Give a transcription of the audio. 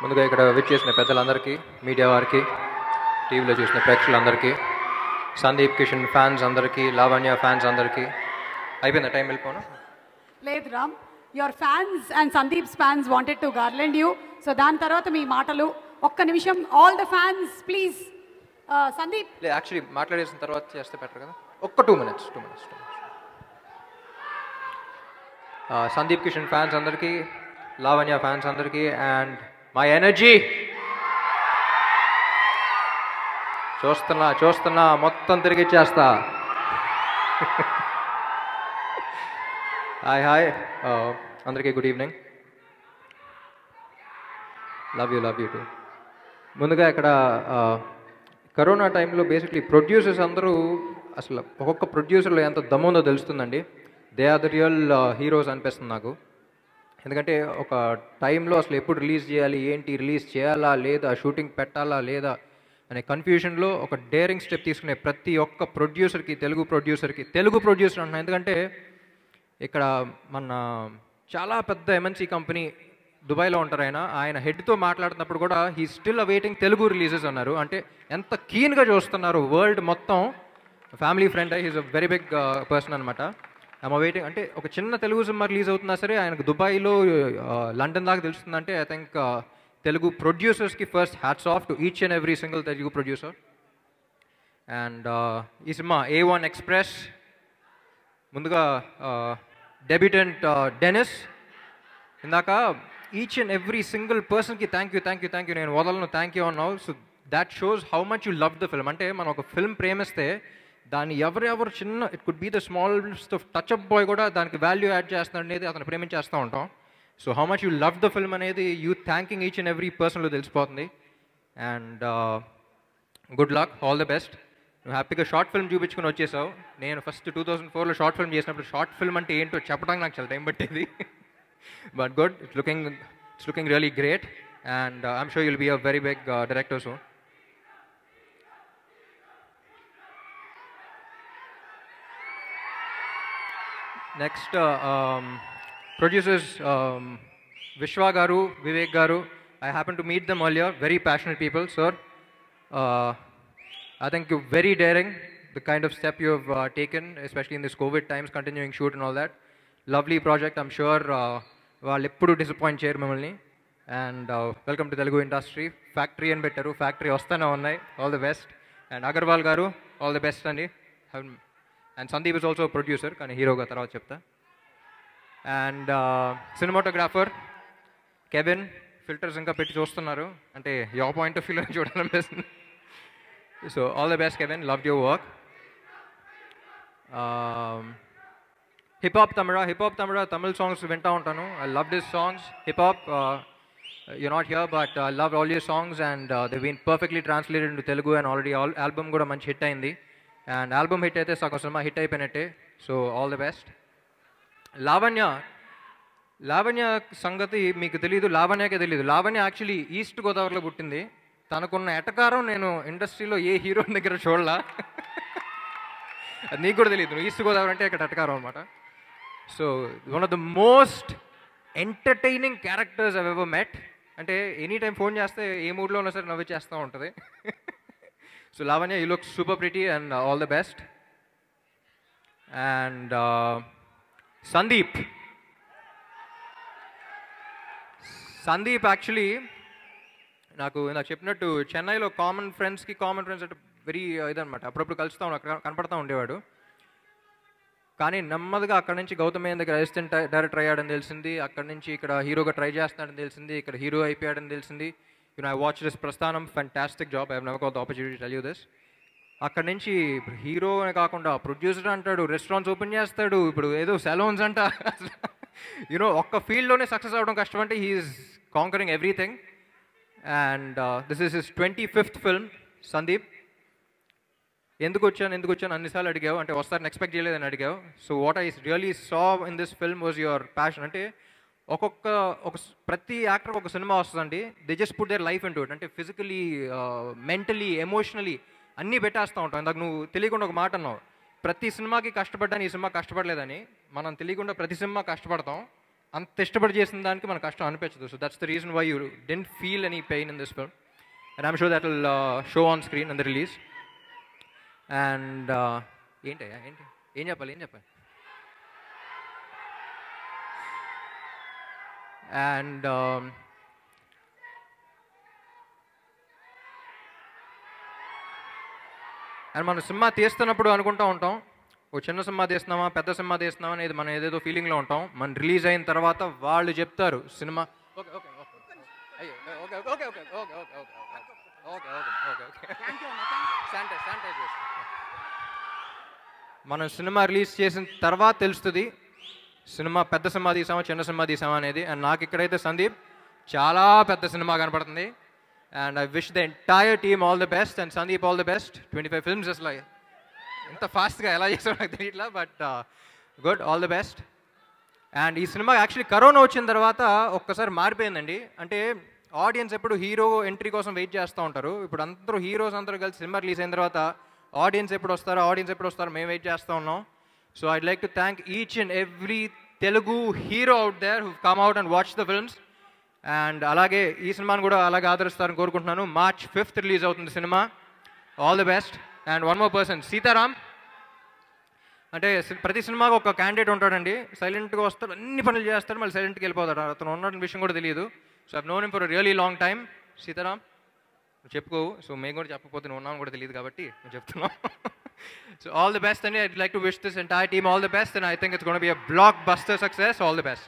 ముందుగా ఇక్కడ విచ్చేసిన పెద్దలందరికీ, మీడియా వారికి, టీవీలో చూసిన ప్రేక్షకులందరికీ, సందీప్ కిషన్ ఫ్యాన్స్ అందరికీ, లావణ్య ఫ్యాన్స్ అందరికీ. అయిపోయిందా టైం వెళ్ళిపోను? లేదు Ram, your fans and Sandeep's fans wanted to garland you. So దాని తర్వాత మీ మాటలు ఒక్క నిమిషం. All the fans please. Sandeep actually మాట్లాడేసిన తర్వాత చేస్తే బెటర్ కదా. ఒక్క 2 minutes. సందీప్ కిషన్ ఫ్యాన్స్ అందరికీ, లావణ్య ఫ్యాన్స్ అందరికీ, అండ్ మై ఎనర్జీ చూస్తున్నా మొత్తం తిరిగిచ్చేస్తా. హాయ్ అందరికీ good evening. Love you two. ముందుగా ఇక్కడ కరోనా టైంలో బేసిక్లీ ప్రొడ్యూసర్స్ అందరూ అసలు ఒక్కొక్క ప్రొడ్యూసర్లో ఎంత దమ్ముందో తెలుస్తుందండి. They are the real heroes అనిపిస్తుంది నాకు. ఎందుకంటే ఒక టైంలో అసలు ఎప్పుడు రిలీజ్ చేయాలి, ఏంటి రిలీజ్ చేయాలా లేదా, షూటింగ్ పెట్టాలా లేదా అనే కన్ఫ్యూషన్లో ఒక డేరింగ్ స్టెప్ తీసుకునే ప్రతి ఒక్క ప్రొడ్యూసర్కి, తెలుగు ప్రొడ్యూసర్ అంటున్నాను. ఎందుకంటే ఇక్కడ మన చాలా పెద్ద ఎంఎన్సీ కంపెనీ దుబాయ్లో ఉంటారు. ఆయన హెడ్తో మాట్లాడుతున్నప్పుడు కూడా he still awaiting Telugu releases అన్నారు. అంటే ఎంత కీన్గా చూస్తున్నారు వరల్డ్ మొత్తం. Family friend, he's a very big person అనమాట. I'm awaiting. అంటే ఒక చిన్న తెలుగు సినిమా రిలీజ్ అవుతున్నా సరే ఆయనకు దుబాయ్లో, లండన్ దాకా తెలుస్తుందంటే ఐ థింక్ తెలుగు ప్రొడ్యూసర్స్కి first hats off to each and every single Telugu producer. And ఈ సినిమా A1 ఎక్స్ప్రెస్, ముందుగా డెబ్యూటెంట్ డెనిస్. ఇందాక ఈచ్ అండ్ ఎవ్రీ సింగిల్ పర్సన్కి థ్యాంక్ యూ నేను వదలను, థ్యాంక్ యూ అన్నావు. So that shows how much you love the film. అంటే మనం ఒక ఫిల్మ్ ప్రేమిస్తే దాన్ని ఎవరెవరు చిన్న, it could be the smallest of touch up boy కూడా దానికి వాల్యూ యాడ్ చేస్తున్నాడు అనేది అతను ప్రేమించేస్తూ ఉంటాం. So how much you love the film అనేది you thanking each and every పర్సన్లో తెలిసిపోతుంది. And good luck, all the best. నువ్వు హ్యాపీగా షార్ట్ ఫిల్మ్ చూపించుకుని వచ్చేసావు. నేను ఫస్ట్ 2004లో షార్ట్ ఫిల్మ్ చేసినప్పుడు షార్ట్ ఫిల్మ్ అంటే ఏంటో చెప్పడానికి నాకు చాలా టైం పట్టేది. But good, it's looking really great, and I'm sure you'll be a very big director soon. Next, producers Vishwa garu, Vivek garu. I happened to meet them earlier. Very passionate people, sir. I think you're very daring. The kind of step you have taken, especially in this COVID times, continuing shoot and all that. Lovely project. I'm sure. వాళ్ళు ఎప్పుడు disappoint చేయరు మిమ్మల్ని. And welcome to Telugu industry. Factory అని పెట్టారు, factory వస్తూనే ఉన్నాయి. All the best. And Agarwal గారు, all the best అండి. And Sandeep is also producer, కానీ హీరోగా తర్వాత చెప్తా. అండ్ సినిమాటోగ్రాఫర్ కెవిన్, ఫిల్టర్స్ ఇంకా పెట్టి చూస్తున్నారు, అంటే యువర్ పాయింట్ ఆఫ్ వ్యూలో చూడాలనిపిస్తుంది. So all the best Kevin, love your work. Hip Hop Tamara, Tamil songs vinta untanu. I love these songs. Hip Hop, you're not here, but I love all your songs, and they've been perfectly translated into Telugu, and already album kuda manchi hit ayindi. And album hit aithe sako cinema hit ayipoyinatte. So all the best. Lavanya సంగతి మీకు తెలియదు, లావణ్యకే తెలియదు. Lavanya actually east గోదావరిలో పుట్టింది. తనకున్న ఎటకారం నేను ఇండస్ట్రీలో ఏ heroine దగ్గర చూడలా. అది నీకు కూడా తెలియదు. ఈస్ట్ గోదావరి అంటే ఇక్కడ ఎటకారం అనమాట. So one of the most entertaining characters I've ever met. అంటే ఎనీ టైం ఫోన్ చేస్తే ఏ మూడ్లో ఉన్నా సరే నవ్వి చేస్తూ ఉంటుంది. So Lavanya, you look super pretty and all the best. And Sandeep actually నాకు చెప్పినట్టు చెన్నైలో కామన్ ఫ్రెండ్స్ అంటే వెరీ ఇదనమాట. అప్పుడప్పుడు కలుస్తూ కనపడతా ఉండేవాడు. కానీ నెమ్మదిగా అక్కడి నుంచి గౌతమ్ మేనన్ దగ్గర అసిస్టెంట్ డైరెక్టర్ అయ్యాడని తెలిసింది. అక్కడి నుంచి ఇక్కడ హీరోగా ట్రై చేస్తున్నాడని తెలిసింది. ఇక్కడ హీరో అయిపోయాడని తెలిసింది. ఐ వాచ్ దిస్ ప్రస్థానం, fantastic job. I have never got the opportunity to tell you this. అక్కడి నుంచి హీరో అనే కాకుండా ప్రొడ్యూసర్ అంటాడు, రెస్టారెంట్స్ ఓపెన్ చేస్తాడు, ఇప్పుడు ఏదో సెలూన్స్ అంట. ఒక్క ఫీల్డ్లోనే సక్సెస్ అవ్వడం కష్టం. అంటే he is conquering everything. And this is his 25th film. Sandeep, ఎందుకు వచ్చాను అన్నిసార్లు అడిగావు. అంటే వస్తారని ఎక్స్పెక్ట్ చేయలేదని అడిగావు. So what I really saw in this film was your passion. అంటే ప్రతి యాక్టర్ ఒక సినిమా వస్తుందండి, they just put their life into it. అంటే ఫిజికలీ, మెంటలీ, ఎమోషనలీ అన్నీ పెట్టేస్తూ ఉంటాం. ఇందాక నువ్వు తెలియకుండా ఒక మాట అన్నావు, ప్రతి సినిమాకి కష్టపడ్డాను, ఈ సినిమా కష్టపడలేదని. మనం తెలియకుండా ప్రతి సినిమా కష్టపడతాం. అంత ఇష్టపడి చేసిన దానికి మన కష్టం అనిపించదు. So that's the reason why you didn't feel any pain in this film. And I'm sure that will show on screen in the release. And ఏంటి ఏం చెప్పాలి అండ్ అండ్ మనం సినిమా తీస్తున్నప్పుడు అనుకుంటూ ఉంటాం, ఓ చిన్న సినిమా తీస్తున్నామా పెద్ద సినిమా తీస్తున్నామా అనేది మనం ఏదేదో ఫీలింగ్లో ఉంటాం. మన రిలీజ్ అయిన తర్వాత వాళ్ళు చెప్తారు సినిమా ఓకే ఓకే ఓకే అయ్యో okay okay okay okay okay okay okay okay okay sanitise చేస్తాం. మనం సినిమా రిలీజ్ చేసిన తర్వాత తెలుస్తుంది సినిమా పెద్ద సినిమా తీసామా చిన్న సినిమా తీసామా అనేది. అండ్ నాకు ఇక్కడైతే సందీప్ చాలా పెద్ద సినిమా కనపడుతుంది. And I wish the entire team all the best and Sandeep all the best. 25 films అసలు ఇంత ఫాస్ట్గా ఎలా చేసావు నాకు తెలియట్లా, but good, all the best. And ఈ సినిమా యాక్చువల్లీ కరోనా వచ్చిన తర్వాత ఒక్కసారి మారిపోయిందండి. అంటే ఆడియన్స్ ఎప్పుడు హీరో ఎంట్రీ కోసం వెయిట్ చేస్తూ ఉంటారు. ఇప్పుడు అందరూ హీరోస్ అందరూ కలిసి సినిమా రిలీజ్ అయిన తర్వాత ఆడియన్స్ ఎప్పుడు వస్తారో మేము వెయిట్ చేస్తూ ఉన్నాం. So I'd like to thank each and every Telugu hero out there who come out and watch the films. And అలాగే ఈ సినిమాను కూడా అలాగే ఆదరిస్తారని కోరుకుంటున్నాను. March 5th రిలీజ్ అవుతుంది సినిమా. All the best. And one more person, Sitaram. అంటే ప్రతి సినిమాకి ఒక క్యాండిడేట్ ఉంటాడండి, సైలెంట్గా వస్తాడు, అన్ని పనులు చేస్తాడు, మళ్ళీ సైలెంట్కి వెళ్ళిపోతాడు. అతను ఉన్న విషయం కూడా తెలియదు. So I've known him for really long time. Sitaram నువ్వు చెప్పుకోవు, సో మేము కూడా చెప్పకపోతే నువ్వు ఉన్నాను కూడా తెలియదు కాబట్టి నేను చెప్తున్నాం. సో ఆల్ ది బెస్ట్ అండి. I'd like to wish this entire team all the best and I think it's gonna be a block buster success. All the best.